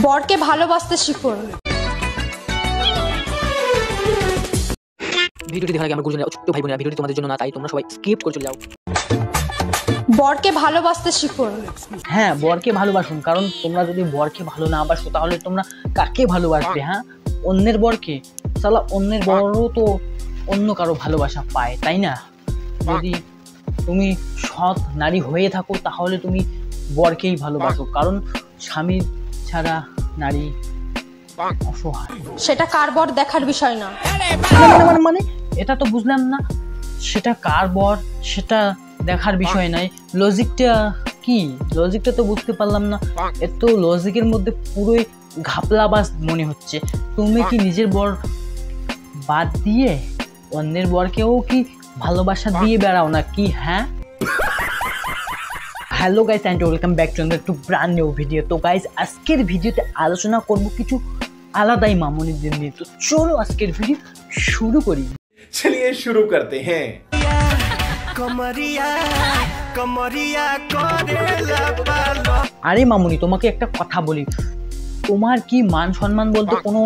বরকে ভালোবাসতে শিখুন। ভিডিওটি দেখার আগে আমার গুরুজনেরা ছোট্ট ভাই বোনেরা, ভিডিওটি তোমাদের জন্য না, তাই তোমরা সবাই স্কিপ করে চলে যাও। বরকে ভালোবাসতে শিখুন। হ্যাঁ, বরকে ভালোবাসুন, কারণ তোমরা যদি বরকে ভালো না বাসো তাহলে তোমরা কাকে ভালোবাসবে? হ্যাঁ, অন্যের বরকে? সালা অন্যের বরও তো অন্য কারো ভালোবাসা পায়, তাই না? যদি তুমি সৎ নারী হয়ে থাকো তাহলে তুমি বরকেই ভালোবাসো, কারণ স্বামী ছাড়া নারী অসহায়। সেটা কার বর দেখার বিষয় না। মানে এটা তো বুঝলাম না, সেটা কার বর সেটা দেখার বিষয় নাই। লজিকটা কি? লজিকটা তো বুঝতে পারলাম না। এত লজিকের মধ্যে পুরোই ঘাপলাবাজ মনে হচ্ছে। তুমি কি নিজের বর বাদ দিয়ে অন্যের বরকেও কি ভালোবাসা দিয়ে বেড়াও না কি? হ্যাঁ, hello guys and welcome back to another to brand new video. তো গাইস, আজকের ভিডিওতে আলোচনা করব কিছু আলাদাই মামুনিদের নিয়ে। তো চলো আজকের ভিডিও শুরু করি। चलिए शुरू करते हैं। আরে মামুনি, তোমাকে একটা কথা বলি, তোমার কি মান সম্মান বলতে কোনো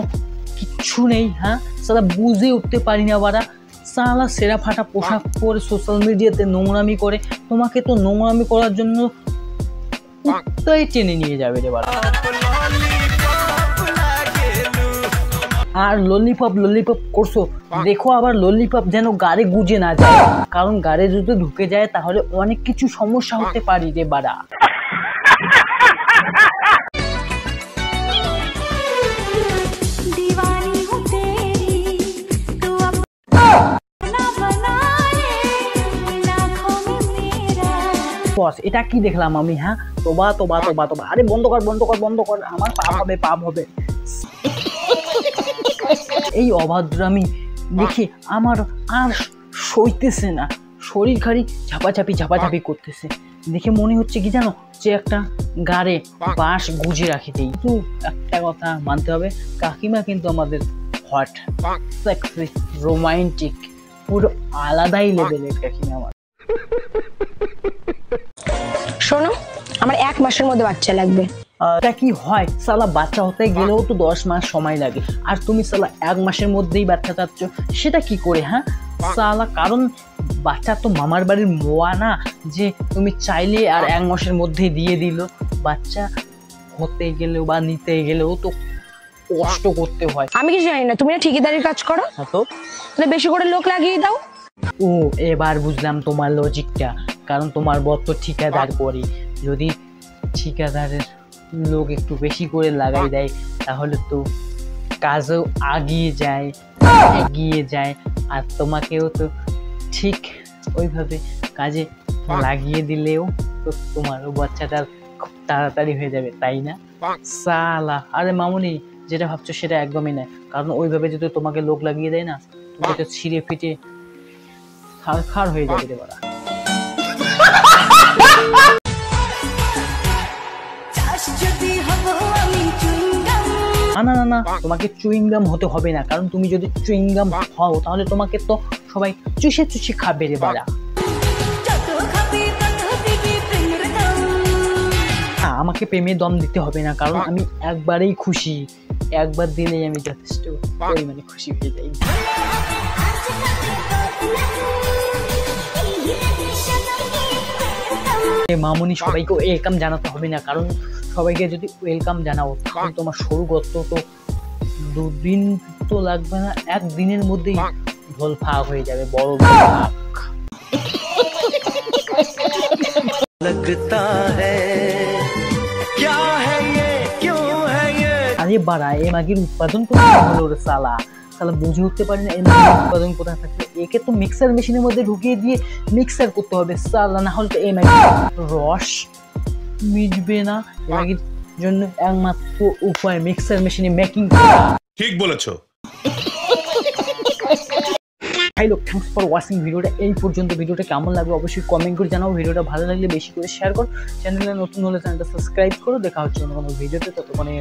কিচ্ছু নেই? হ্যাঁ, সালা বুঝে উঠতে পারি না বারা। সালা সেরা ফাটা পোশাক পরে সোশ্যাল মিডিয়াতে নোংরামি করে। তোমাকে তো নোংরামি করার জন্য কুত্তাই টেনে নিয়ে যাবে রে বারা। আর ললিপপ করছো, দেখো আবার ললিপপ যেন গাড়ে গুজে না যায়, কারণ গাড়ে যদি ঢুকে যায় তাহলে অনেক কিছু সমস্যা হতে পারি রে বাড়া। এটা কি দেখলাম আমি? হ্যাঁ, তোবা তোবা তোবা তোবা। আরে বন্ধ কর, আমার পাপ হবে। এই অভদ্রামি দেখে আমার আর সইতেছে না, শরীর খালি ঝাপাঝাপি করতেছে। দেখে মনে হচ্ছে কি জানো, যে একটা গাড়ে বাঁশ গুজে রাখি দেই। কিন্তু একটা কথা মানতে হবে, কাকিমা কিন্তু আমাদের হট, সেক্সি, রোমান্টিক, পুরো আলাদাই লেভেলের কাকিমা আমার। শোনো, আমার 1 মাসের মধ্যে বাচ্চা লাগবে। এটা কি হয়? সালা বাচ্চা হতে গেলেও তো 10 মাস সময় লাগে, আর তুমি সালা 1 মাসের মধ্যেই বাচ্চা চাচ্ছ, সেটা কি করে? হ্যাঁ সালা, কারণ বাচ্চা তো মামার বাড়ির মোয়া না যে তুমি চাইলে আর 1 মাসের মধ্যেই দিয়ে দিল। বাচ্চা হতে গেলেও বা নিতে গেলেও তো কষ্ট করতে হয়। আমি কিছু জানি না, তুমি না ঠিকাদারির কাজ করো, তো বেশি করে লোক লাগিয়ে দাও। ও, এবার বুঝলাম তোমার লজিকটা, কারণ তোমার বর তো ঠিকাদার করি। যদি ঠিকাদারের লোক একটু বেশি করে লাগাই দেয় তাহলে তো কাজও এগিয়ে যায়, আর তোমাকেও তো ঠিক ওইভাবে কাজে লাগিয়ে দিলেও তো তোমারও বাচ্চাটা খুব তাড়াতাড়ি হয়ে যাবে, তাই না? সালা, আরে মামুনি যেটা ভাবছো সেটা একদমই না, কারণ ওইভাবে যদি তোমাকে লোক লাগিয়ে দেয় না, তুমি তো ছিঁড়ে ফিটে খার হয়ে যাবে রে বাড়া। না, তোমাকে চুইংগাম হতে হবে না, কারণ তুমি যদি চুইংগাম হও তাহলে তোমাকে তো সবাই চুষে খাবে রে বাড়া। আমাকে প্রেমে দম দিতে হবে না, কারণ আমি একবারেই খুশি, একবার দিলেই আমি যথেষ্ট পরিমাণে খুশি হয়ে যাই। মামুনি, সবাইকে ওয়েলকাম জানাতে হবে না, কারণ সবাইকে যদি ওয়েলকাম জানাও তাহলে তোমার সরু গর্ত তো 2 দিন তো লাগবে না, 1 দিনের মধ্যেই ঢোল ফাঁক হয়ে যাবে, বড় लगता है क्या है ये, क्यों है ये। আরে বাড়া, এই মাগির উৎপাদন কোথায় হলো রে সালা? বুঝে উঠতে পারি না এই মাগির উৎপাদন কোথায় থাকবে। একে তো মিক্সার মেশিনের মধ্যে ঢুকিয়ে দিয়ে মিক্সার করতে হবে সালা, না হলে তো এই মাগির রস মিটবে না। এই মাগির জন্য একমাত্র উপায় মিক্সার মেশিনে মেকিং করা। ঠিক বলেছো। হাই লোক, থ্যাঙ্কস ফর ওয়াচিং ভিডিওটা। এই পর্যন্ত ভিডিওটা কেমন লাগবে অবশ্যই কমেন্ট করে জানাও। ভিডিওটা ভালো লাগলে বেশি করে শেয়ার করো, চ্যানেলে নতুন হলে চ্যানেলটা সাবস্ক্রাইব করো। দেখা হচ্ছে অন্য কোনো ভিডিওতে, ততক্ষণে